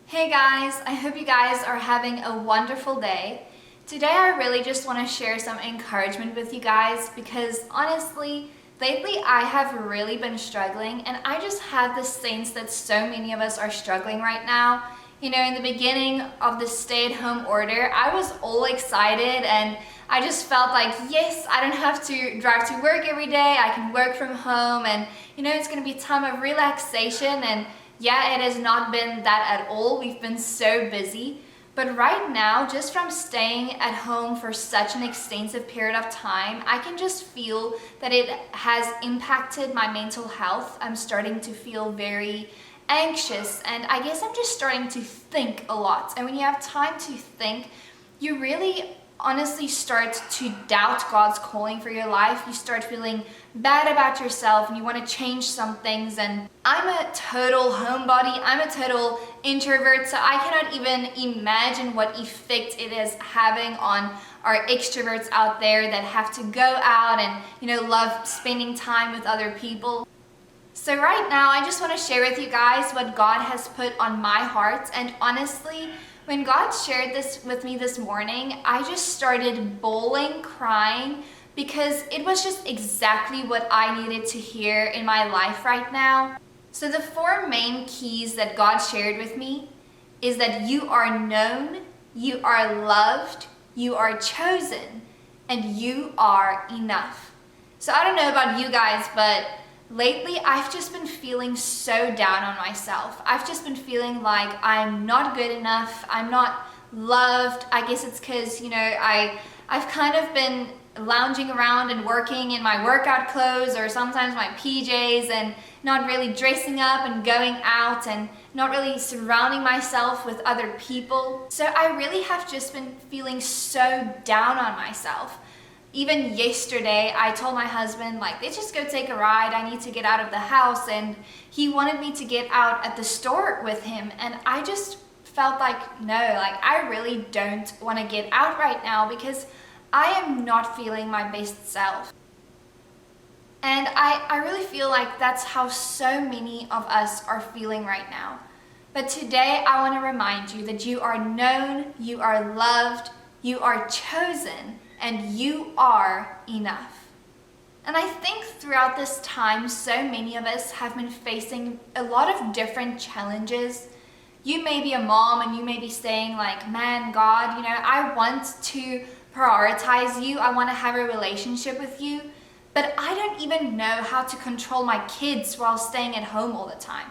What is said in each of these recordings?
Hey guys, I hope you guys are having a wonderful day. Today I really just want to share some encouragement with you guys because honestly, lately I have really been struggling and I just had this sense that so many of us are struggling right now. You know, in the beginning of the stay-at-home order, I was all excited and I just felt like, yes, I don't have to drive to work every day. I can work from home and, you know, it's going to be time of relaxation. And yeah, it has not been that at all. We've been so busy. But right now, just from staying at home for such an extensive period of time, I can just feel that it has impacted my mental health. I'm starting to feel very anxious, and I guess I'm just starting to think a lot. And when you have time to think, you really honestly start to doubt God's calling for your life. You start feeling bad about yourself and you want to change some things. And I'm a total homebody. I'm a total introvert, so I cannot even imagine what effect it is having on our extroverts out there that have to go out and, you know, love spending time with other people. So right now, I just want to share with you guys what God has put on my heart. And honestly, when God shared this with me this morning, I just started bawling, crying, because it was just exactly what I needed to hear in my life right now. So the four main keys that God shared with me is that you are known, you are loved, you are chosen, and you are enough. So I don't know about you guys, but lately, I've just been feeling so down on myself. I've just been feeling like I'm not good enough. I'm not loved. I guess it's because, you know, I've kind of been lounging around and working in my workout clothes or sometimes my PJs and not really dressing up and going out and not really surrounding myself with other people. So I really have just been feeling so down on myself. Even yesterday, I told my husband, like, let's just go take a ride. I need to get out of the house. And he wanted me to get out at the store with him. And I just felt like, no, like, I really don't want to get out right now because I am not feeling my best self. And I really feel like that's how so many of us are feeling right now. But today, I want to remind you that you are known, you are loved, you are chosen, and you are enough. And I think throughout this time, so many of us have been facing a lot of different challenges. You may be a mom and you may be saying like, man, God, you know, I want to prioritize you. I want to have a relationship with you, but I don't even know how to control my kids while staying at home all the time.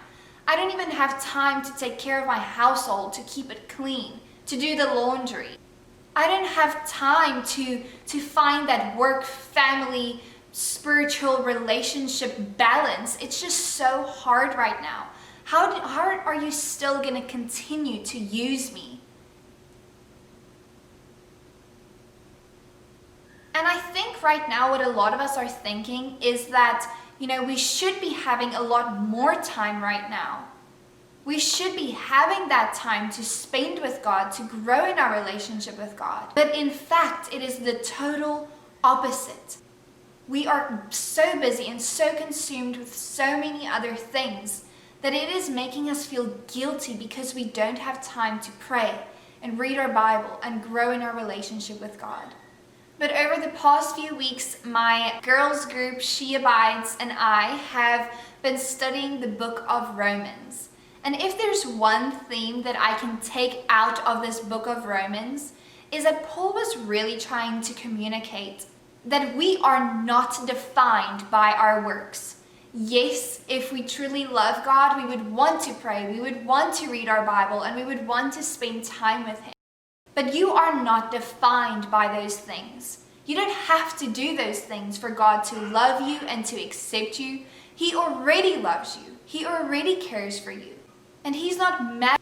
I don't even have time to take care of my household, to keep it clean, to do the laundry. I don't have time to find that work, family, spiritual relationship balance. It's just so hard right now. How are you still going to continue to use me? And I think right now what a lot of us are thinking is that, you know, we should be having a lot more time right now. We should be having that time to spend with God, to grow in our relationship with God. But in fact, it is the total opposite. We are so busy and so consumed with so many other things that it is making us feel guilty because we don't have time to pray and read our Bible and grow in our relationship with God. But over the past few weeks, my girls group, She Abides, and I have been studying the book of Romans. And if there's one theme that I can take out of this book of Romans, is that Paul was really trying to communicate that we are not defined by our works. Yes, if we truly love God, we would want to pray, we would want to read our Bible, and we would want to spend time with Him. But you are not defined by those things. You don't have to do those things for God to love you and to accept you. He already loves you. He already cares for you. And He's not mad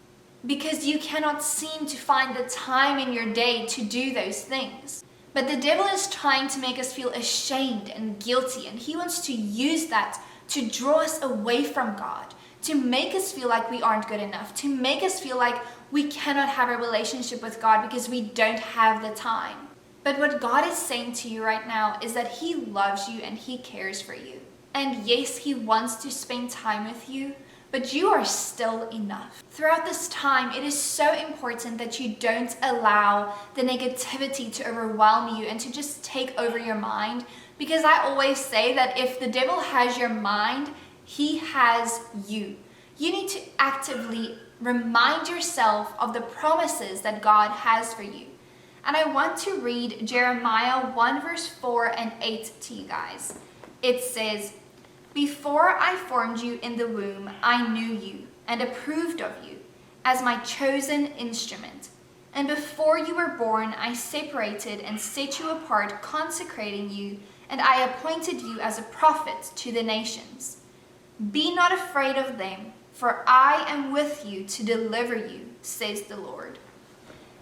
because you cannot seem to find the time in your day to do those things. But the devil is trying to make us feel ashamed and guilty, and he wants to use that to draw us away from God, to make us feel like we aren't good enough, to make us feel like we cannot have a relationship with God because we don't have the time. But what God is saying to you right now is that He loves you and He cares for you. And yes, He wants to spend time with you, but you are still enough. Throughout this time, it is so important that you don't allow the negativity to overwhelm you and to just take over your mind, because I always say that if the devil has your mind, he has you. You need to actively remind yourself of the promises that God has for you. And I want to read Jeremiah 1 verse 4 and 8 to you guys. It says, "Before I formed you in the womb, I knew you and approved of you as my chosen instrument. And before you were born, I separated and set you apart, consecrating you, and I appointed you as a prophet to the nations. Be not afraid of them, for I am with you to deliver you, says the Lord."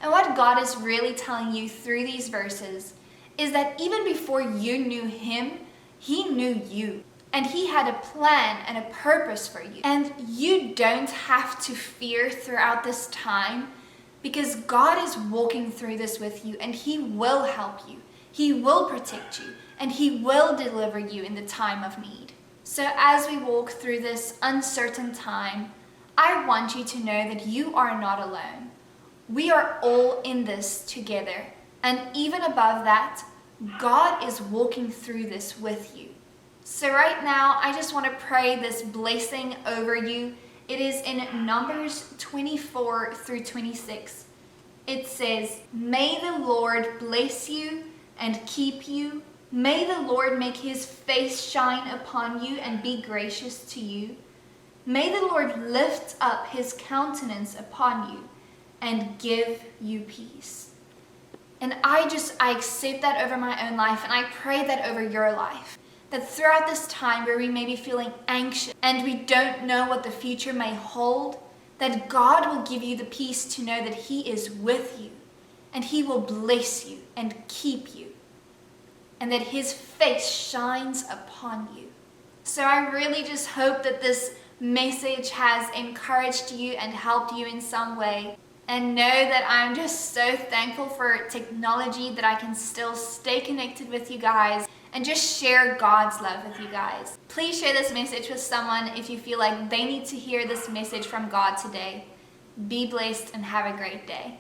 And what God is really telling you through these verses is that even before you knew him, he knew you. And he had a plan and a purpose for you. And you don't have to fear throughout this time, because God is walking through this with you, and he will help you. He will protect you, and he will deliver you in the time of need. So as we walk through this uncertain time, I want you to know that you are not alone. We are all in this together. And even above that, God is walking through this with you. So right now, I just want to pray this blessing over you. It is in Numbers 24 through 26. It says, "May the Lord bless you and keep you. May the Lord make his face shine upon you and be gracious to you. May the Lord lift up his countenance upon you and give you peace." And I accept that over my own life, and I pray that over your life. That throughout this time where we may be feeling anxious and we don't know what the future may hold, that God will give you the peace to know that he is with you, and he will bless you and keep you, and that his face shines upon you. So I really just hope that this message has encouraged you and helped you in some way. And know that I'm just so thankful for technology, that I can still stay connected with you guys and just share God's love with you guys. Please share this message with someone if you feel like they need to hear this message from God today. Be blessed and have a great day.